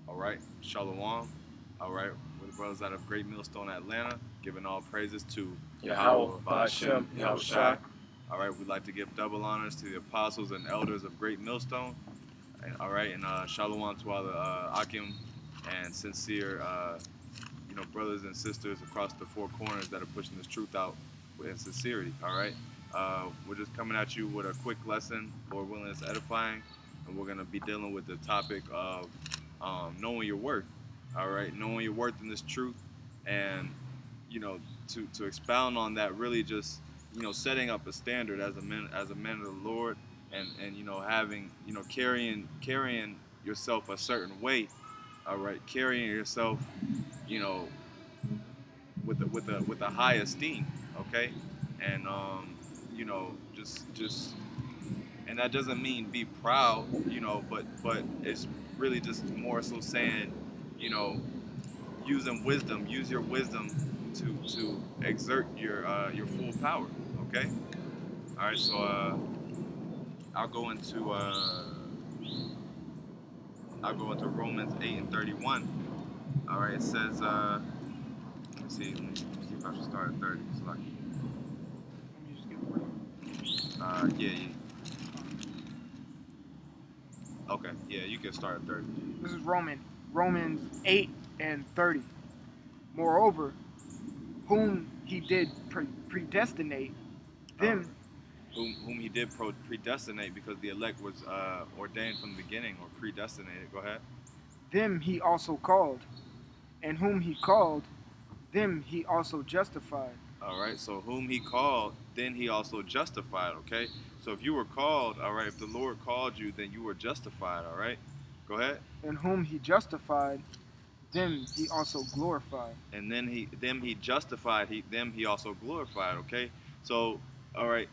All right, Shalom. All right, we're the brothers out of Great Millstone, Atlanta, giving all praises to Yahawah, Yahawah, BAHASHAM, BAHASHAM, YAHAWASHI. Yahushai. All right, we'd like to give double honors to the apostles and elders of Great Millstone. And, all right, and Shalom to all the Akim and sincere, brothers and sisters across the four corners that are pushing this truth out with sincerity. All right, we're just coming at you with a quick lesson, Lord willing, it's edifying, and we're gonna be dealing with the topic of knowing your worth. All right, knowing your worth in this truth, and you know, to expound on that, really just setting up a standard as a man of the Lord, and having carrying yourself a certain way. All right, carrying yourself, you know, with a high esteem. Okay, and just and that doesn't mean be proud, but it's really just more so saying, you know, using wisdom, use your wisdom to exert your full power. Okay. All right. So I'll go into uh, I'll go into Romans 8:31. All right. It says let me see. Let me see if I should start at 30. So like, Let me just get it yeah, yeah. Okay. Yeah, you can start at 30. This is Romans 8 and 30. Moreover, whom he did predestinate, them Whom he did predestinate, because the elect was ordained from the beginning or predestinated. Go ahead. them he also called, and whom he called, them he also justified. All right. So whom he called, then he also justified. Okay. So if you were called, all right, if the Lord called you, then you were justified. All right. Go ahead. And whom he justified, them he also glorified. And then them he justified. Them he also glorified. Okay. So all right,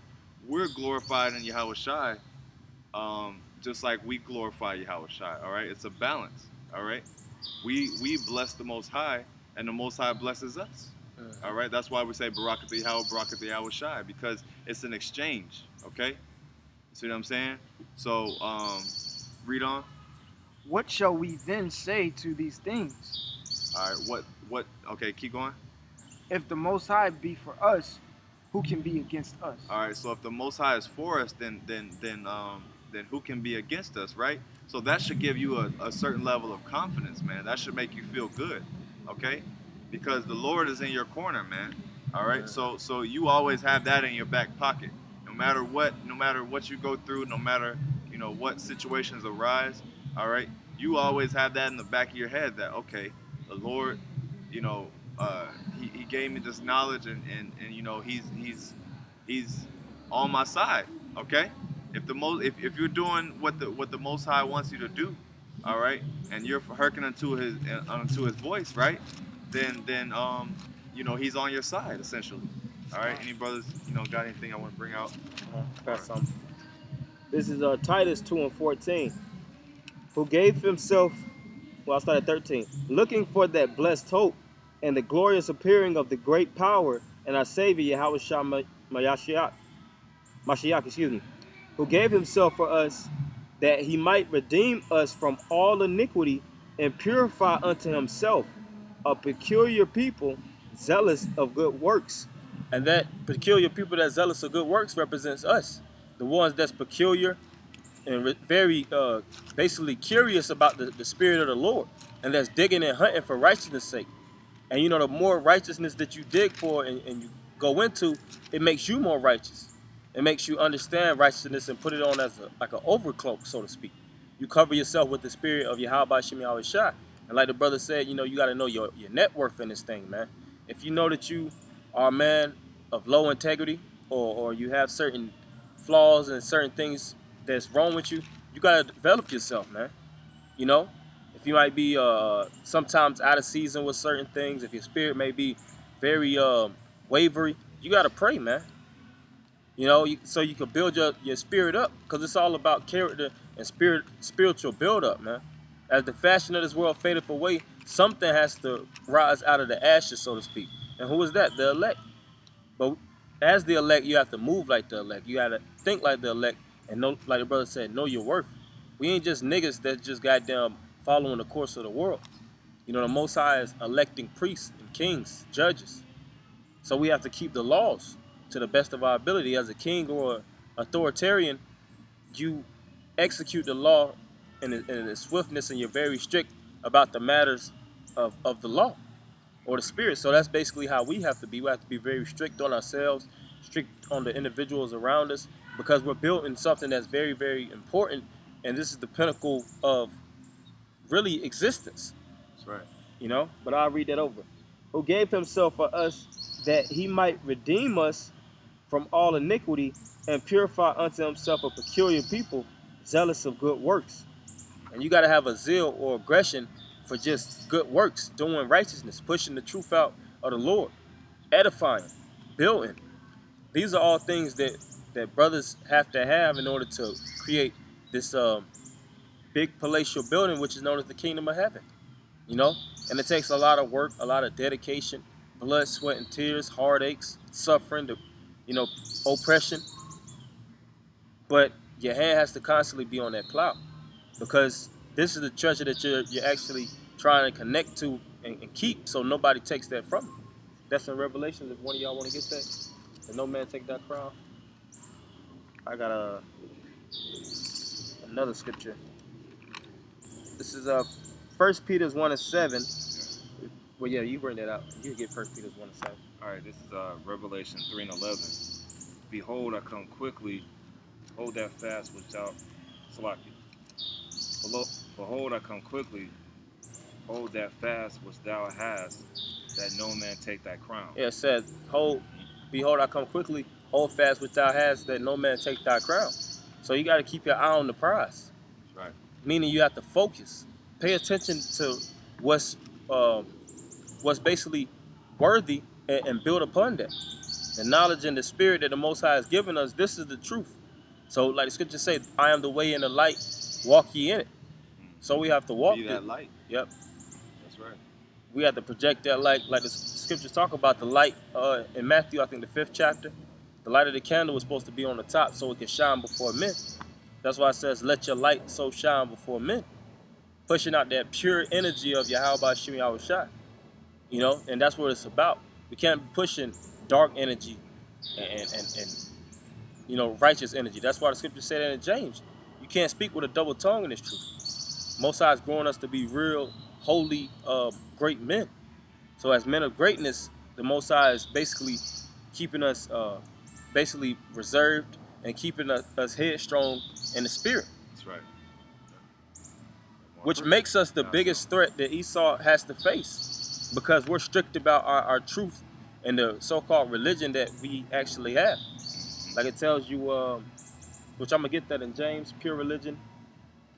we're glorified in Yahweh Shai, just like we glorify Yahweh Shai. All right. It's a balance. All right. We bless the Most High, and the Most High blesses us. All right, that's why we say Barakatha Yahweh, Barakatha Yahweh Shai, because it's an exchange. Okay, see what I'm saying? So, read on. What shall we then say to these things? All right, what? Okay, keep going. If the Most High be for us, who can be against us? All right, so if the Most High is for us, then who can be against us, right? So that should give you a certain level of confidence, man. That should make you feel good, okay? Because the Lord is in your corner, man. All right, so you always have that in your back pocket, no matter what you go through, no matter what situations arise. All right, you always have that in the back of your head that okay, the Lord, you know, he gave me this knowledge, and he's on my side. Okay, if you're doing what the Most High wants you to do, all right, and you're hearkening unto his voice, right? Then he's on your side essentially. All right, any brothers got anything I want to bring out? Got some. This is Titus 2 and 14. Who gave himself, well, I'll start at 13. Looking for that blessed hope and the glorious appearing of the great power and our Savior, Yahawashi Mashiach, excuse me, who gave himself for us that he might redeem us from all iniquity and purify unto himself a peculiar people zealous of good works. And that peculiar people that's zealous of good works represents us, the ones that's peculiar and very basically curious about the spirit of the Lord, and that's digging and hunting for righteousness' sake. And the more righteousness that you dig for and you go into, it makes you more righteous. It makes you understand righteousness and put it on as like an overcloak, so to speak. You cover yourself with the spirit of Yahweh Shem Yahweh Shai. And like the brother said, you got to know your net worth in this thing, man. If you know that you are a man of low integrity, or you have certain flaws and certain things that's wrong with you, you got to develop yourself, man. If you might be sometimes out of season with certain things, if your spirit may be very wavery, you got to pray, man. So you can build your spirit up, because it's all about character and spiritual build up, man. As the fashion of this world fadeth away, something has to rise out of the ashes, so to speak. And who is that? The elect. But as the elect, you have to move like the elect. You got to think like the elect, and know, like the brother said, know your worth. We ain't just niggas that just goddamn following the course of the world. You know, the Most High is electing priests and kings, judges. So we have to keep the laws to the best of our ability. As a king or authoritarian, you execute the law in a swiftness, and you're very strict about the matters of the law or the spirit. So that's basically how we have to be. We have to be very strict on ourselves, strict on the individuals around us, because we're built in something that's very, very important. And this is the pinnacle of really existence, That's right. you know. But I'll read that over. Who gave himself for us that he might redeem us from all iniquity and purify unto himself a peculiar people, zealous of good works. and you got to have a zeal or aggression for just good works, doing righteousness, pushing the truth out of the Lord, edifying, building. These are all things that brothers have to have in order to create this big palatial building, which is known as the kingdom of heaven. You know, and it takes a lot of work, a lot of dedication, blood, sweat, and tears, heartaches, suffering, you know, oppression. But your hand has to constantly be on that plow, because this is the treasure that you're actually trying to connect to and keep, so nobody takes that from you. That's in Revelation. If one of y'all want to get that, and no man take that crown. I got another scripture. This is 1 Peter 1:7. Well, yeah, you bring that out. You can get 1 Peter 1:7. All right, this is Revelation 3:11. Behold, I come quickly. Hold that fast which thou, Salaki. Behold, I come quickly. Hold that fast which thou hast, that no man take thy crown. Yeah, it says, behold, I come quickly. Hold fast which thou hast, that no man take thy crown. So you got to keep your eye on the prize. Right. Meaning you have to focus, pay attention to what's basically worthy, and build upon that. The knowledge and the spirit that the Most High has given us, this is the truth. So like the scriptures say, I am the way and the light, walk ye in it. So we have to walk Be that light. Yep. That's right. We have to project that light, like the scriptures talk about the light in Matthew, I think the 5th chapter. The light of the candle is supposed to be on the top so it can shine before men. That's why it says, let your light so shine before men. Pushing out that pure energy of YAHAWASHI, YAHAWASHI. You know, and that's what it's about. We can't be pushing dark energy and you know, righteous energy. That's why the scripture said that in James. You can't speak with a double tongue in this truth. Most High is growing us to be real, holy, great men. So as men of greatness, the Most High is basically keeping us basically reserved and keeping us headstrong in the spirit. That's right. Which makes us the biggest threat that Esau has to face, because we're strict about our truth and the so-called religion that we actually have. Like it tells you, which I'm going to get that in James, pure religion.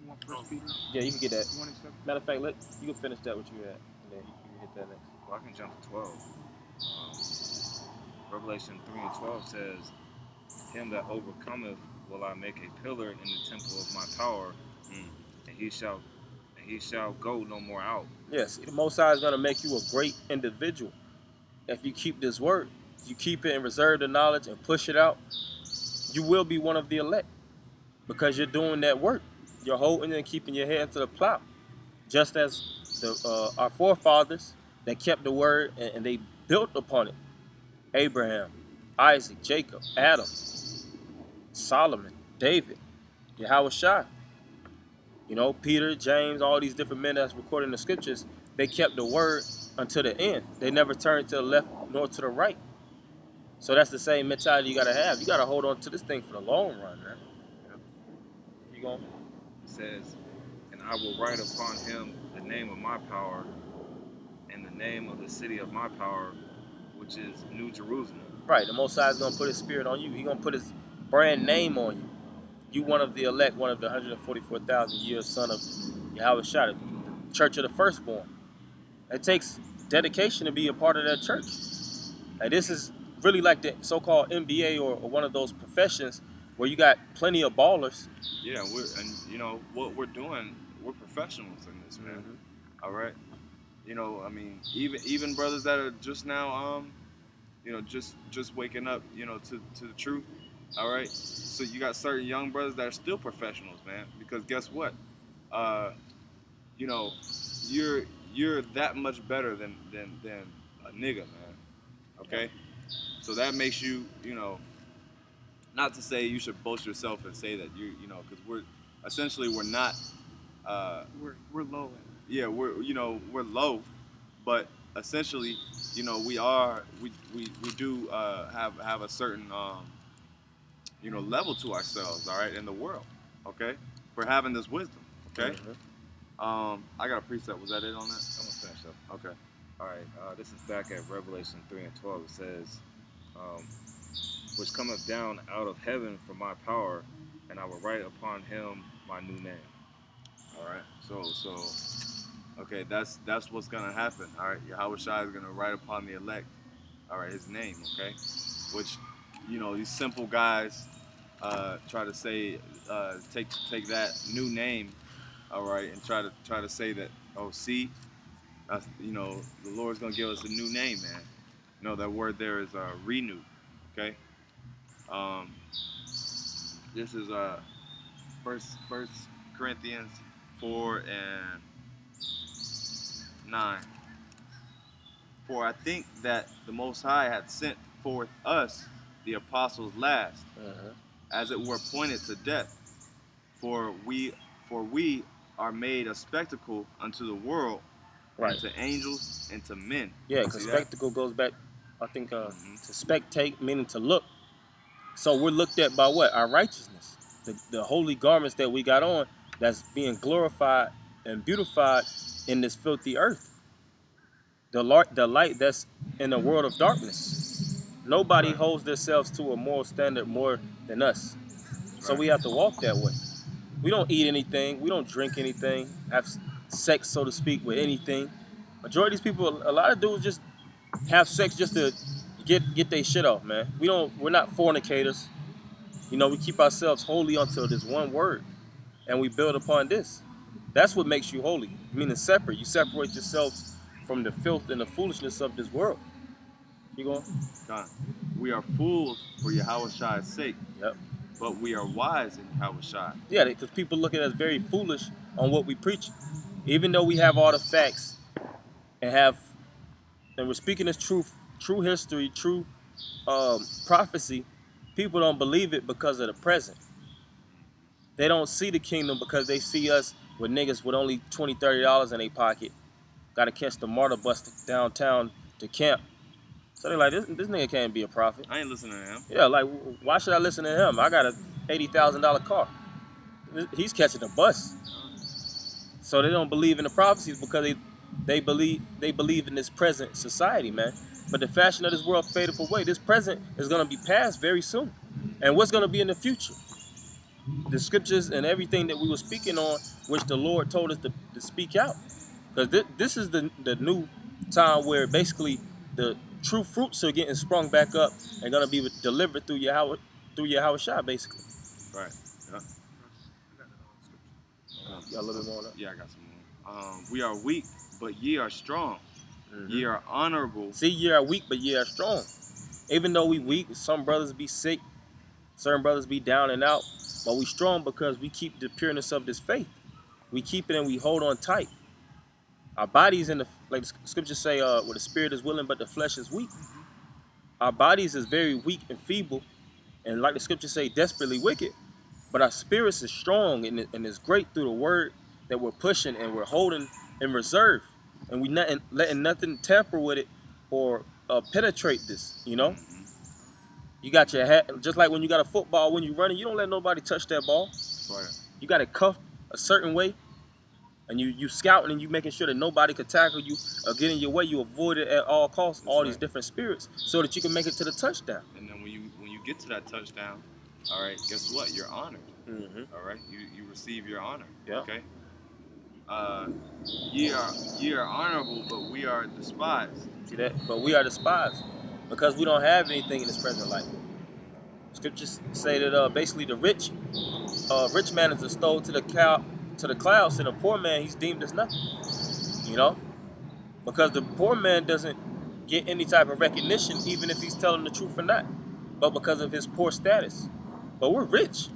You want 1 Peter Yeah, you can get that. 1:7? Matter of fact, you can finish that what you had, and then you can hit that next. Well, I can jump to 12. Revelation 3:12 says, him that overcometh will I make a pillar in the temple of my power, and he shall go no more out. Yes, the Most High is going to make you a great individual if you keep this word. If you keep it and reserve the knowledge and push it out, you will be one of the elect, because you're doing that work. You're holding and keeping your hand to the plow, just as our forefathers that kept the word and they built upon it. Abraham, Isaac, Jacob, Adam, Solomon, David, YAHAWASHI. You know, Peter, James, all these different men that's recorded in the scriptures, they kept the word until the end. They never turned to the left nor to the right. So that's the same mentality you got to have. You got to hold on to this thing for the long run, man. You going? It says, and I will write upon him the name of my power and the name of the city of my power, which is New Jerusalem. Right, the Most High is going to put his spirit on you. He's going to put his brand name on you. You one of the elect, one of the 144,000 years son of YAHAWASHI, the church of the firstborn. It takes dedication to be a part of that church. Like, this is really like the so-called MBA or one of those professions where you got plenty of ballers. Yeah, and you know what we're doing, we're professionals in this, man. All right, you know, I mean, even brothers that are just now, you know, just waking up, you know, to the truth. All right, so you got certain young brothers that are still professionals, man. Because guess what? you know, you're that much better than a nigga, man. Okay, so that makes you, you know, not to say you should boast yourself and say that you know, because we're not, We're low. yeah, we're low, but essentially, you know, we do have a certain you know, level to ourselves, all right, in the world, okay, for having this wisdom, okay. I got a precept. Was that it on that? I'm gonna finish up. Okay. All right, this is back at Revelation 3:12. It says, which cometh down out of heaven from my power, and I will write upon him my new name. All right. So, okay, that's what's gonna happen. All right. Yahawashi is gonna write upon the elect. All right, his name. Okay, which, you know, these simple guys try to say, take that new name. All right, and try to say that, oh, see, you know, the Lord's gonna give us a new name, man. You know, that word there is renew. Okay. This is First Corinthians 4:9. For I think that the Most High had sent forth us, the apostles, last, as it were appointed to death. For we are made a spectacle unto the world, Right. and to angels, and to men. Yeah, You because see that? spectacle goes back, I think, to spectate, meaning to look. So we're looked at by what? Our righteousness. The holy garments that we got on, that's being glorified and beautified in this filthy earth. The light that's in a world of darkness. Nobody Right. holds themselves to a moral standard more than us. So Right. we have to walk that way. We don't eat anything. We don't drink anything. Have sex, so to speak, with anything. Majority of these people, a lot of dudes just have sex just to get their shit off, man. We're not fornicators. You know, we keep ourselves holy unto this one word, and we build upon this. That's what makes you holy, meaning separate. You separate yourselves from the filth and the foolishness of this world. You going? God, we are fools for Yahawashi's sake, Yep. but we are wise in Yahawashi. Yeah, because people look at us very foolish on what we preach, even though we have all the facts and we're speaking this truth, true history, true prophecy. People don't believe it because of the present. They don't see the kingdom because they see us with niggas with only $20, $30 in their pocket. Got to catch the MARTA bus downtown to camp. So they're like, this nigga can't be a prophet. I ain't listening to him. Yeah, like, why should I listen to him? I got a $80,000 car. He's catching a bus. So they don't believe in the prophecies because they believe in this present society, man. But the fashion of this world fadeth away. This present is going to be past very soon. And what's going to be in the future? The scriptures and everything that we were speaking on, which the Lord told us to speak out. Because this is the new time where basically the true fruits are getting sprung back up and going to be delivered through Yahawashi, basically. Right. Yeah. Got a little bit more on that? Yeah, I got some more. We are weak, but ye are strong. Ye are honorable. See, ye are weak, but ye are strong. Even though we weak, some brothers be sick, certain brothers be down and out, but we strong because we keep the pureness of this faith. We keep it and we hold on tight. Our bodies like the scriptures say, where the spirit is willing, but the flesh is weak. Our bodies is very weak and feeble, and like the scriptures say, desperately wicked. But our spirits is strong and is great through the word that we're pushing and we're holding in reserve. And we not letting nothing tamper with it or penetrate this, you know? You got your hat, just like when you got a football, when you're running, you don't let nobody touch that ball. Right. You got it cuffed a certain way, and you scouting and you making sure that nobody could tackle you or get in your way. You avoid it at all costs, all these different spirits, so that you can make it to the touchdown. And then when you get to that touchdown, all right, guess what? You're honored. All right, you receive your honor. Yeah. Okay. Ye are honorable, but we are despised. See that? But we are despised because we don't have anything in this present life. Scriptures say that basically the rich man is extolled to the clouds, and the poor man he's deemed as nothing. You know, because the poor man doesn't get any type of recognition, even if he's telling the truth or not, but because of his poor status. But we're rich.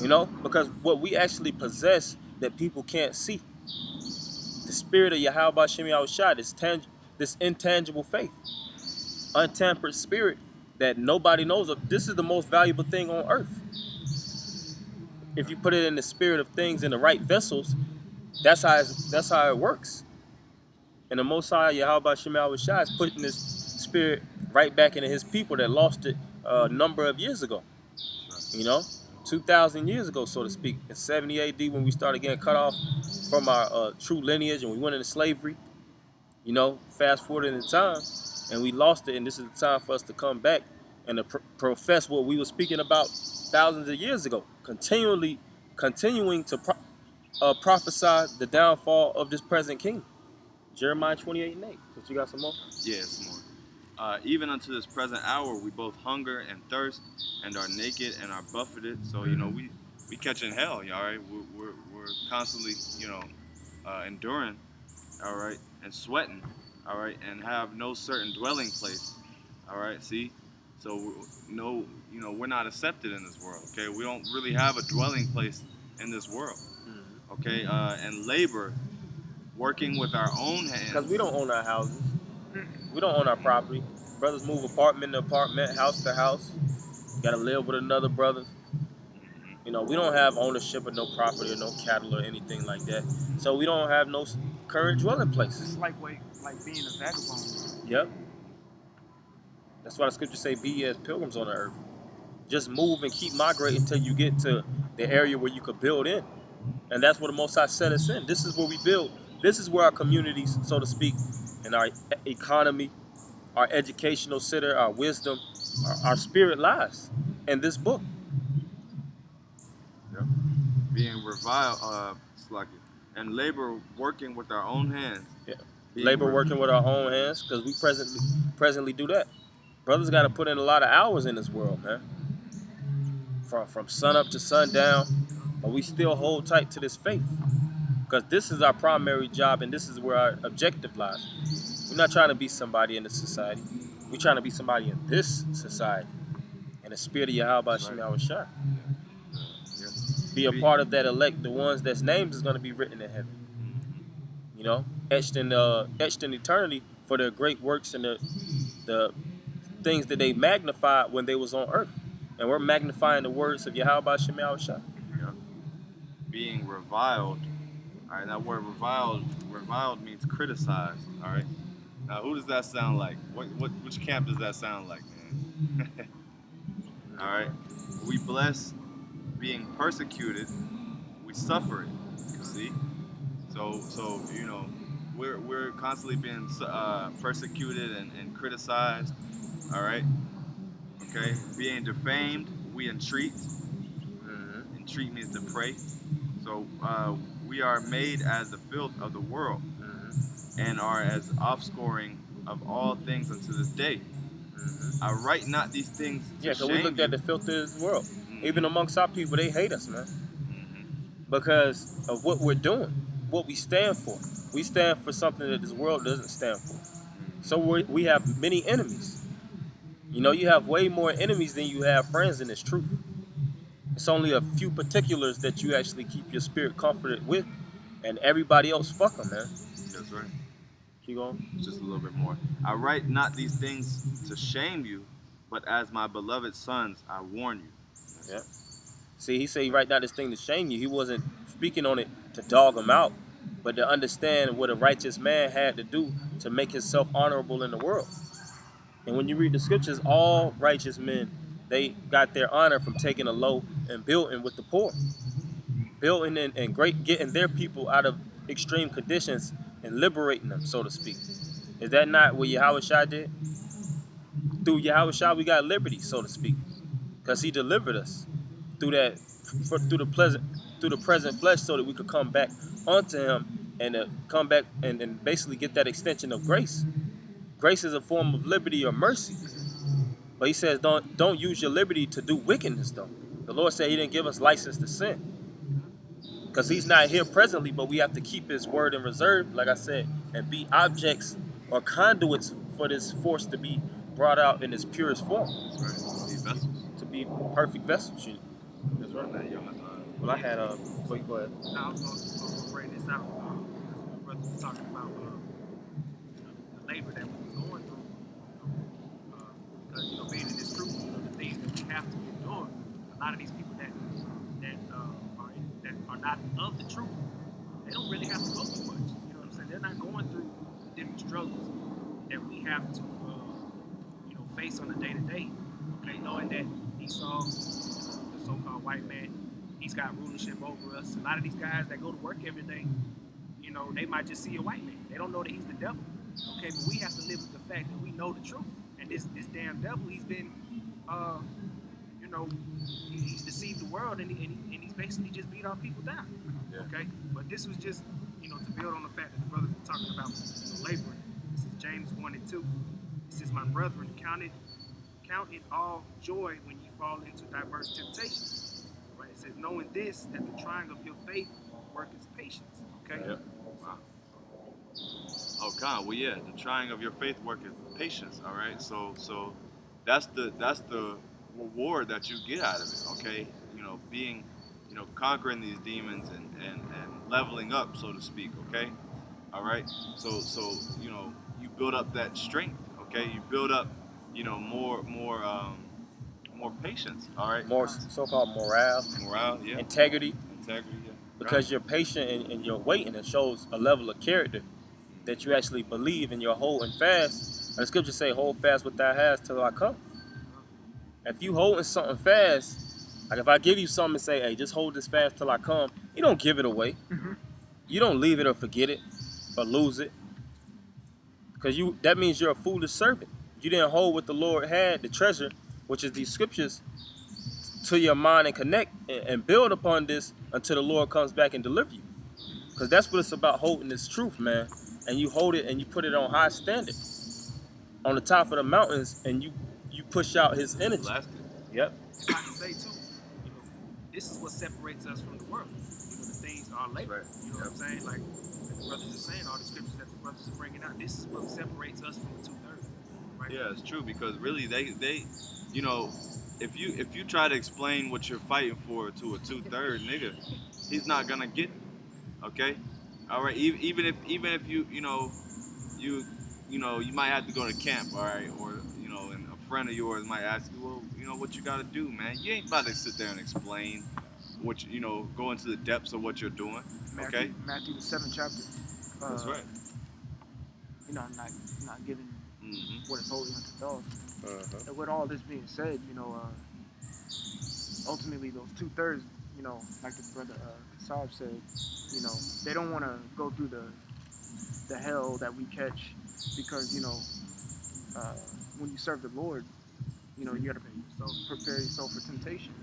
You know, because what we actually possess that people can't see. the spirit of YAHAWASHI, this intangible faith, untampered spirit that nobody knows of. This is the most valuable thing on earth. If you put it in the spirit of things in the right vessels, that's how it works. And the Most High YAHAWASHI is putting this spirit right back into his people that lost it a number of years ago. You know, 2,000 years ago, so to speak. In 70 AD, when we started getting cut off from our true lineage and we went into slavery, you know, fast forward in time, and we lost it, and this is the time for us to come back and to profess what we were speaking about thousands of years ago, continuing to prophesy the downfall of this present king. Jeremiah 28:8. But you got some more? Yeah, some more. Even unto this present hour, we both hunger and thirst, and are naked and are buffeted. So you know, we catching hell. All right, we're constantly, you know, enduring. All right, and sweating. All right, and have no certain dwelling place. All right, see. So no, you know, we're not accepted in this world. Okay, we don't really have a dwelling place in this world. Okay, and labor, working with our own hands. Because we don't own our houses. We don't own our property. Brothers move apartment to apartment, house to house. Gotta live with another brother. You know, we don't have ownership of no property or no cattle or anything like that. So we don't have no current dwelling places. It's like being a vagabond. Yep. That's why the scriptures say, be ye as pilgrims on the earth. Just move and keep migrating until you get to the area where you could build in. And that's where the Most High set us in. This is where we build. This is where our communities, so to speak, and our economy, our educational center, our wisdom, our spirit lies in this book. Yep. Being reviled, and labor, working with our own hands. Yeah. Labor working with our own hands, because we presently do that. Brothers got to put in a lot of hours in this world, man. From sun up to sundown, but we still hold tight to this faith, because this is our primary job and this is where our objective lies. We're not trying to be somebody in this society. We're trying to be somebody in this society. And the spirit of YAHAWASHI. Be a part of that elect, the ones that's names is going to be written in heaven. You know, etched in eternity for their great works and the things that they magnified when they was on earth. And we're magnifying the words of YAHAWASHI. Yeah. Being reviled. All right, that word reviled means criticized. All right. Now, who does that sound like? Which camp does that sound like, man? All right. We bless being persecuted. We suffer it. You see. So you know, we're constantly being persecuted and criticized. All right. Okay. Being defamed, we entreat. Entreat means to pray. So we are made as the filth of the world, and are as offscoring of all things unto this day. I write not these things to Yeah, because we looked at the filth of this world. Even amongst our people, they hate us, man. Because of what we're doing, what we stand for. We stand for something that this world doesn't stand for. So we have many enemies. You know, you have way more enemies than you have friends in this truth. It's only a few particulars that you actually keep your spirit comforted with, and everybody else, fuck them, man. That's right. Keep going. Just a little bit more. I write not these things to shame you, but as my beloved sons, I warn you. Yeah. See, he said he write not this thing to shame you. He wasn't speaking on it to dog him out, but to understand what a righteous man had to do to make himself honorable in the world. And when you read the scriptures, all righteous men, they got their honor from taking a low and building with the poor. Building and getting their people out of extreme conditions and liberating them, so to speak. Is that not what YAHAWASHI did? Through YAHAWASHI, we got liberty, so to speak, because he delivered us through the present flesh, so that we could come back unto him and come back and basically get that extension of grace. Grace is a form of liberty or mercy. But he says, don't use your liberty to do wickedness, though. The Lord said he didn't give us license to sin. Because he's not here presently, but we have to keep his word in reserve, like I said, and be objects or conduits for this force to be brought out in its purest form. That's right. Be vessels. To be perfect vessels. That's right. Well, I had a... Go ahead. I was going to bring this out. Brother was talking really have to go through much. You know what I'm saying? They're not going through different struggles that we have to, face on a day-to-day. Okay, knowing that Esau, the so-called white man, he's got rulership over us. A lot of these guys that go to work every day, they might just see a white man. They don't know that he's the devil. Okay, but we have to live with the fact that we know the truth. And this damn devil, he's been, he's deceived the world, and he's basically just beat our people down. Yeah. Okay, but this was just, to build on the fact that the brothers were talking about laboring. This is James 1:2. It says, "My brethren, count it all joy when you fall into diverse temptations." Right? It says, "Knowing this, that the trying of your faith worketh patience." Okay. Yeah. Wow. Oh God, well yeah, the trying of your faith worketh patience. All right, so that's the reward that you get out of it. Okay, being, conquering these demons and leveling up, so to speak. Okay, all right. So you build up that strength. Okay, you build up, more patience. All right. More so-called Morale. Yeah. integrity, Yeah. because you're patient and you're waiting. It shows a level of character that you actually believe, and you're holding fast. And the scriptures say, "Hold fast what thou hast till I come." If you holding something fast, like if I give you something and say, "Hey, just hold this fast till I come," you don't give it away. Mhm. You don't leave it or forget it or lose it, because that means you're a foolish servant. You didn't hold what the Lord had, the treasure, which is these scriptures, to your mind and connect and build upon this until the Lord comes back and deliver you. Because that's what it's about, holding this truth, man. And you hold it and you put it on high standard, on the top of the mountains, and you push out His energy. Lasting. Yep. If I can say too, this is what separates us from the world. The things are labor. Right. You know what I'm saying? Like the brothers are saying, all the scriptures that the brothers are bringing out. This is what separates us from the 2/3. Right? Yeah, it's true, because really they if you try to explain what you're fighting for to a 2/3 nigga, he's not gonna get it. Okay, all right. Even if you might have to go to camp, all right, or and a friend of yours might ask you, well, what you gotta do, man. You ain't about to sit there and explain what go into the depths of what you're doing. Okay, Matthew the 7th chapter. That's right. Not giving Mm-hmm. what is holy unto dogs. And with all this being said, ultimately those 2/3, like the brother Saab said, they don't want to go through the hell that we catch, because when you serve the Lord, you got to prepare yourself for temptation.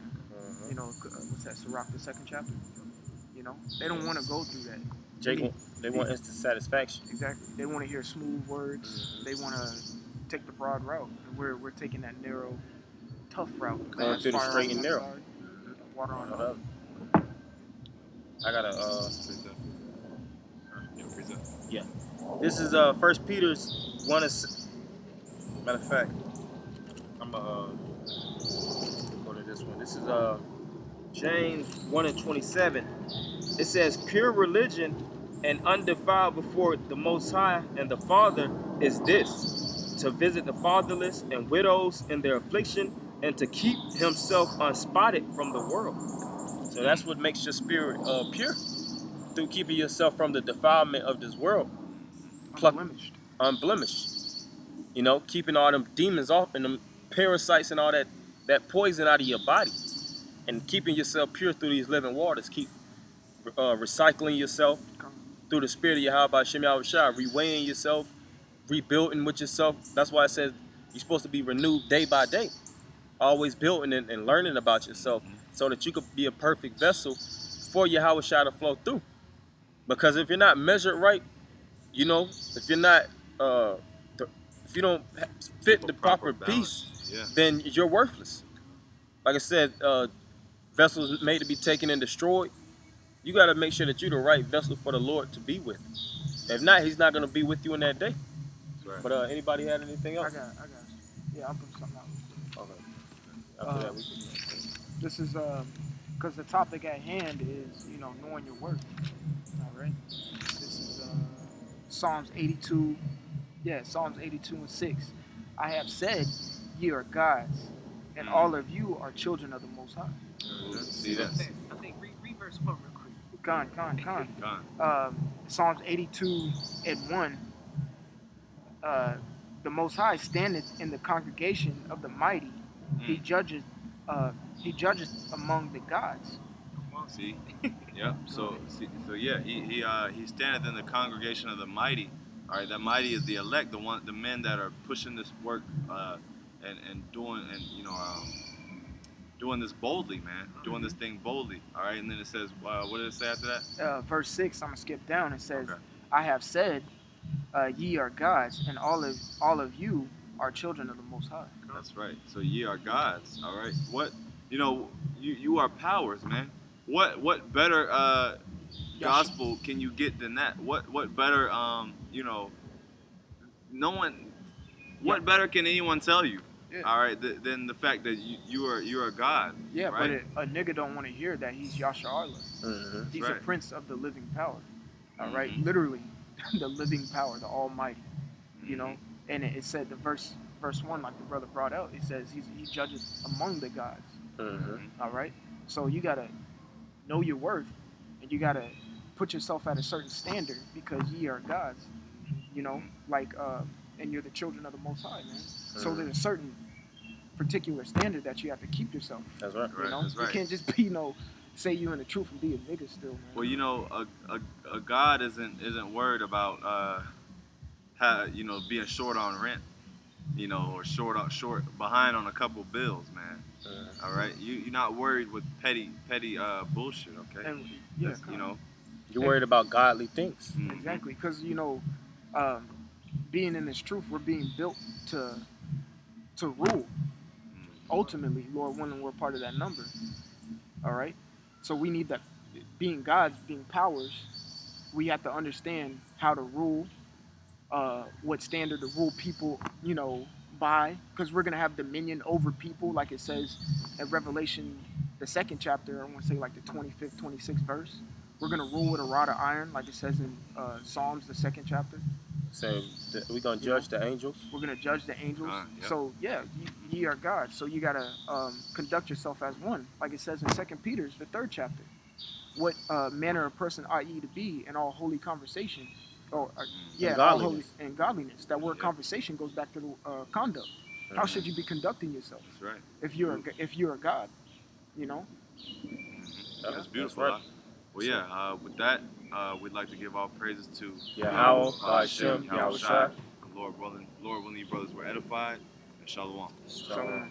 What's that? Sirach the 2nd chapter. They don't want to go through that. They want instant satisfaction. Exactly. They want to hear smooth words. They want to take the broad route, and we're taking that narrow, tough route. Going through the Fire straight on and one narrow. side, water on the other. I gotta Precept. yeah. This is 1 Peter's 1. Matter of fact, I'm gonna go to this one. This is James 1:27. It says, "Pure religion and undefiled before the Most High and the Father is this, to visit the fatherless and widows in their affliction, and to keep himself unspotted from the world." So that's what makes your spirit pure, through keeping yourself from the defilement of this world, unblemished. Keeping all them demons off and them parasites and all that poison out of your body, and keeping yourself pure through these living waters. Keep recycling yourself through the spirit of YAHAWASHI, reweighing yourself, rebuilding with yourself. That's why it says you're supposed to be renewed day by day, always building and learning about yourself, so that you could be a perfect vessel for YAHAWASHI to flow through. Because if you're not measured right, if you're not, if you don't fit the proper piece, then you're worthless. Like I said, vessels made to be taken and destroyed. You got to make sure that you're the right vessel for the Lord to be with. If not, He's not going to be with you in that day. Right. But anybody had anything else? I got you. Yeah, I'll put something out. Okay. After that, we can. This is because the topic at hand is knowing your worth. All right. This is Psalms 82. Yeah, Psalms 82:6. "I have said, ye are gods, and all of you are children of the Most High." See that? I think read verse 1 real quick. Con. Gone. Psalms 82 and 1. The Most High standeth in the congregation of the mighty. He judges. He judges among the gods. See, yep. So yeah, he standeth in the congregation of the mighty. All right, that mighty is the elect, the men that are pushing this work, and doing doing this boldly, man, doing this thing boldly. All right, and then it says, what did it say after that? Verse 6. I'm gonna skip down. It says, Okay. "I have said, ye are gods, and all of you are children of the Most High." That's right. So ye are gods. All right. What you are powers, man. What better gospel can you get than that? What better no one. What better can anyone tell you? Yeah. All right, than the fact that you are God. Yeah, right? but a nigga don't want to hear that he's YAHAWAH. Mm-hmm. He's right. a prince of the living power. All right, Mhm. literally, the living power, the Almighty. You know, and it said the verse 1, like the brother brought out. It says he judges among the gods. Mm-hmm. All right, so you gotta know your worth, and you gotta put yourself at a certain standard because ye are gods. You know, like and you're the children of the Most High, man. So there's a certain particular standard that you have to keep yourself. That's right. You know, That's right. you can't just be say you in the truth and be a nigga still, man. Well, a God isn't worried about being short on rent, or short behind on a couple bills, man. All right, you're not worried with petty bullshit, okay? And yeah, You're worried about godly things. exactly, because being in this truth, we're being built to rule. Ultimately, Lord willing, we're part of that number. All right, so we need that. Being gods, being powers, we have to understand how to rule, what standard to rule people, by, because we're gonna have dominion over people, like it says in Revelation, the 2nd chapter. I want to say like the 25th, 26th verse. We're gonna rule with a rod of iron, like it says in Psalms, the 2nd chapter. So we're gonna judge the angels. We're gonna judge the angels. Yep. So yeah, ye are God. So you gotta conduct yourself as one, like it says in 2nd Peter's, the 3rd chapter. What manner of person ought ye to be in all holy conversation, or And all holy godliness. and godliness. That word conversation goes back to the conduct. How should you be conducting yourself That's right. if you're a God? You know. That's beautiful. right. Well, yeah. With that, we'd like to give all praises to Yahawah, BAHASHAM, Yahawashi. Yahawashi. Lord willing, you brothers were edified. And Shalom. So,